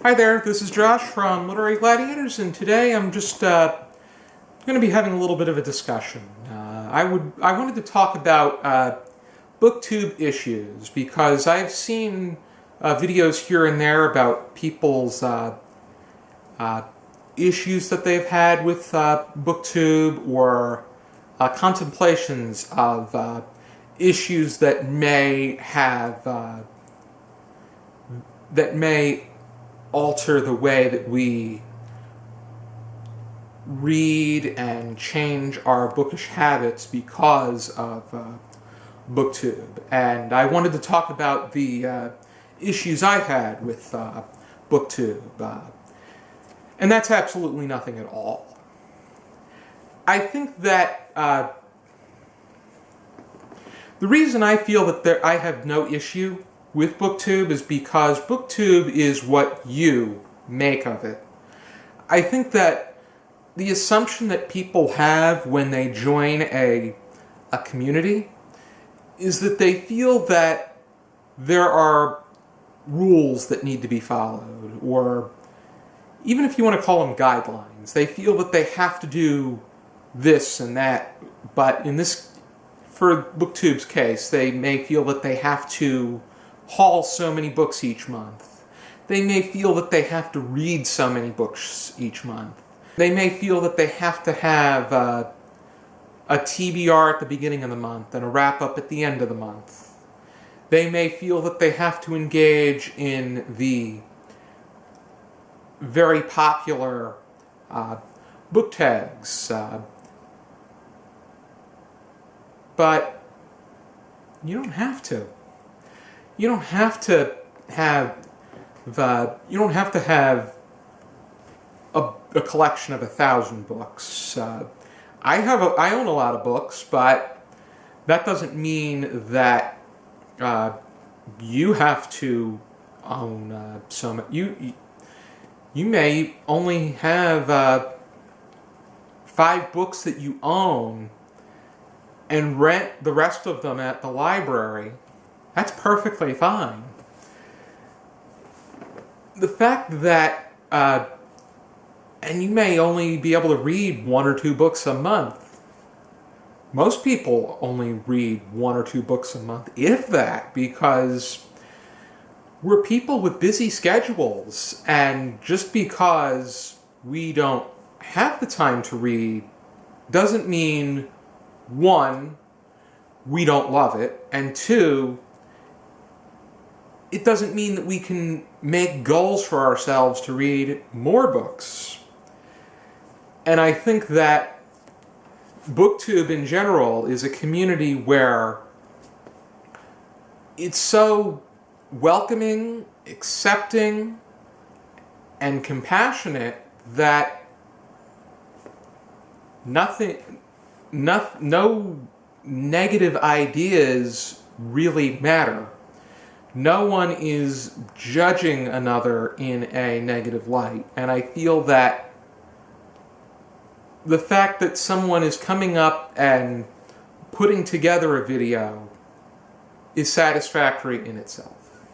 Hi there, this is Josh from Literary Gladiators, and today I'm just going to be having a little bit of a discussion. I wanted to talk about Booktube issues because I've seen videos here and there about people's issues that they've had with Booktube, or contemplations of issues that may alter the way that we read and change our bookish habits because of Booktube. And I wanted to talk about the issues I had with Booktube. And that's absolutely nothing at all. I think that the reason I feel that I have no issue with Booktube is because Booktube is what you make of it. I think that the assumption that people have when they join a community is that they feel that there are rules that need to be followed, or even if you want to call them guidelines, they feel that they have to do this and that. But for Booktube's case, they may feel that they have to haul so many books each month. They may feel that they have to read so many books each month. They may feel that they have to have a TBR at the beginning of the month and a wrap-up at the end of the month. They may feel that they have to engage in the very popular book tags. But you don't have to. You don't have to have a collection of 1,000 books. I own a lot of books, but that doesn't mean that you have to own some. You may only have 5 books that you own and rent the rest of them at the library. That's perfectly fine. The fact that, and you may only be able to read 1 or 2 books a month. Most people only read 1 or 2 books a month, if that, because we're people with busy schedules, and just because we don't have the time to read doesn't mean, 1, we don't love it, and 2, it doesn't mean that we can make goals for ourselves to read more books. And I think that Booktube in general is a community where it's so welcoming, accepting, and compassionate that no negative ideas really matter. No one is judging another in a negative light. And I feel that the fact that someone is coming up and putting together a video is satisfactory in itself.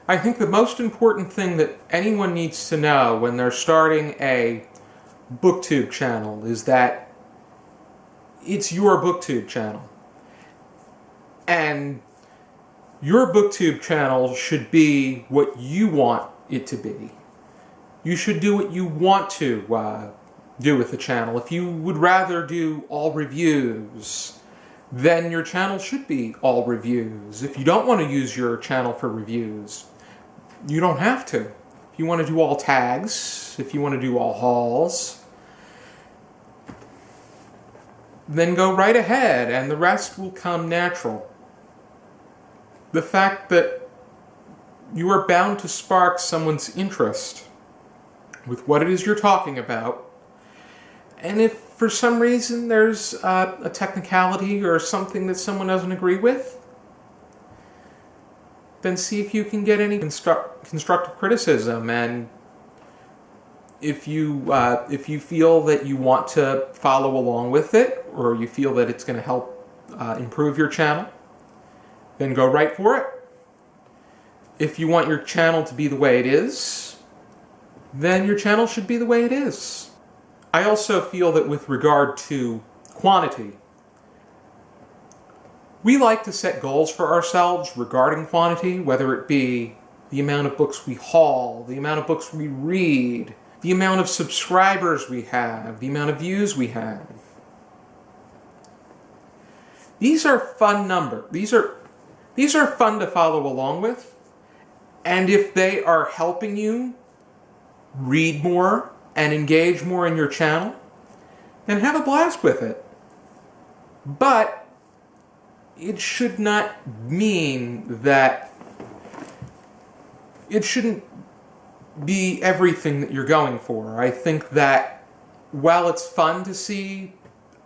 I think the most important thing that anyone needs to know when they're starting a Booktube channel is that it's your Booktube channel. And your Booktube channel should be what you want it to be. You should do what you want to do with the channel. If you would rather do all reviews, then your channel should be all reviews. If you don't want to use your channel for reviews, you don't have to. If you want to do all tags, if you want to do all hauls, then go right ahead, and the rest will come natural. The fact that you are bound to spark someone's interest with what it is you're talking about, and if for some reason there's a technicality or something that someone doesn't agree with, then see if you can get any constructive criticism. And if you feel that you want to follow along with it, or you feel that it's going to help improve your channel, then go right for it. If you want your channel to be the way it is, then your channel should be the way it is. I also feel that with regard to quantity, we like to set goals for ourselves regarding quantity, whether it be the amount of books we haul, the amount of books we read, the amount of subscribers we have, the amount of views we have. These are fun numbers. These are fun to follow along with. And if they are helping you read more and engage more in your channel, then have a blast with it. But it should not mean that it shouldn't be everything that you're going for. I think that while it's fun to see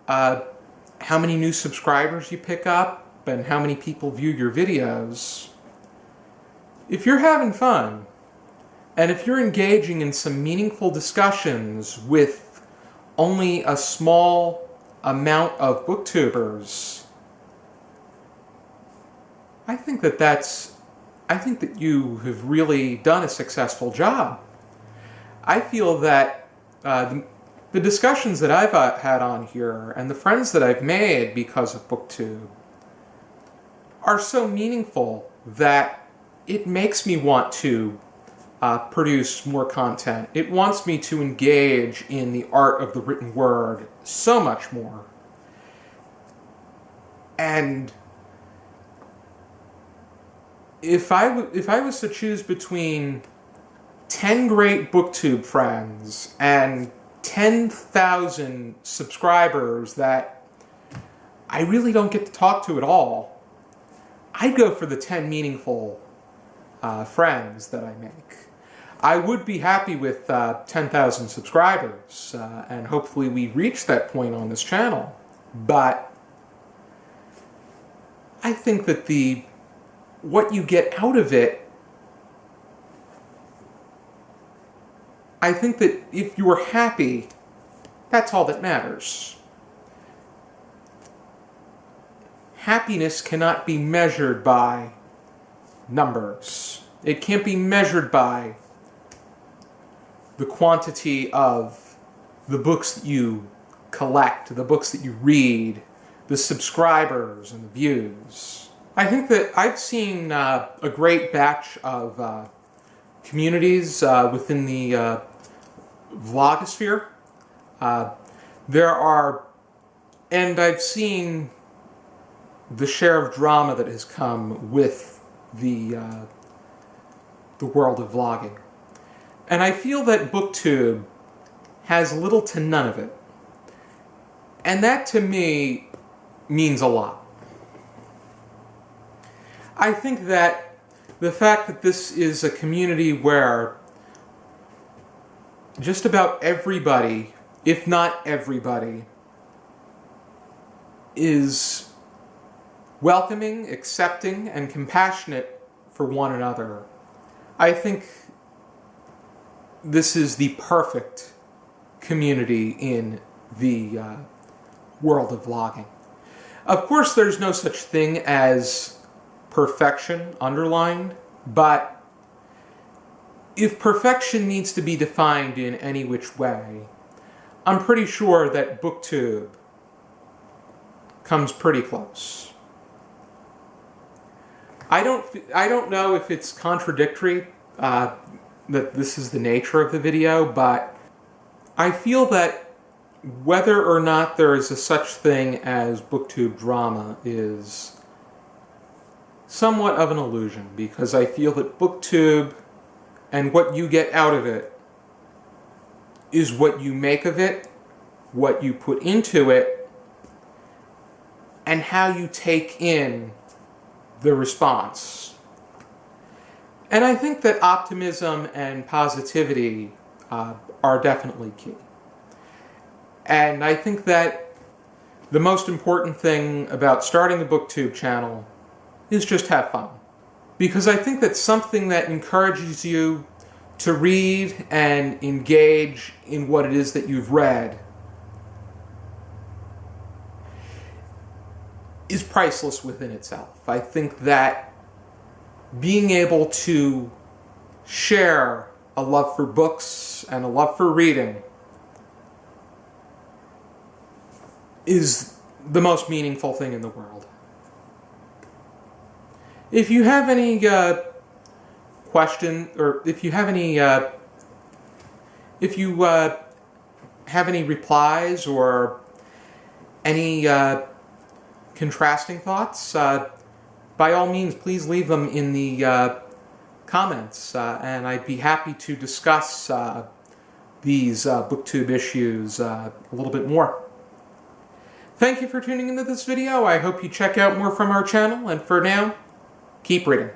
how many new subscribers you pick up and how many people view your videos, if you're having fun and if you're engaging in some meaningful discussions with only a small amount of booktubers, I think that you have really done a successful job. I feel that the discussions that I've had on here and the friends that I've made because of Booktube are so meaningful that it makes me want to produce more content. It wants me to engage in the art of the written word so much more. And if I was to choose between 10 great Booktube friends and 10,000 subscribers that I really don't get to talk to at all, I'd go for the 10 meaningful friends that I make. I would be happy with 10,000 subscribers, and hopefully we reach that point on this channel. But I think that what you get out of it, I think that if you are happy, that's all that matters. Happiness cannot be measured by numbers. It can't be measured by the quantity of the books that you collect, the books that you read, the subscribers and the views. I think that I've seen a great batch of communities within the vlogosphere. And I've seen the share of drama that has come with the world of vlogging. And I feel that Booktube has little to none of it. And that to me means a lot. I think that the fact that this is a community where just about everybody, if not everybody, is welcoming, accepting, and compassionate for one another, I think this is the perfect community in the world of vlogging. Of course, there's no such thing as perfection underlined, but if perfection needs to be defined in any which way, I'm pretty sure that Booktube comes pretty close. I don't know if it's contradictory that this is the nature of the video, but I feel that whether or not there is a such thing as Booktube drama is somewhat of an illusion, because I feel that Booktube and what you get out of it is what you make of it, what you put into it, and how you take in the response. And I think that optimism and positivity are definitely key. And I think that the most important thing about starting a Booktube channel is just have fun. Because I think that something that encourages you to read and engage in what it is that you've read is priceless within itself. I think that being able to share a love for books books and a love for reading is the most meaningful thing in the world. If you have any question, or if you have any replies or any contrasting thoughts, by all means, please leave them in the comments, and I'd be happy to discuss these Booktube issues a little bit more. Thank you for tuning into this video. I hope you check out more from our channel, and for now, keep reading.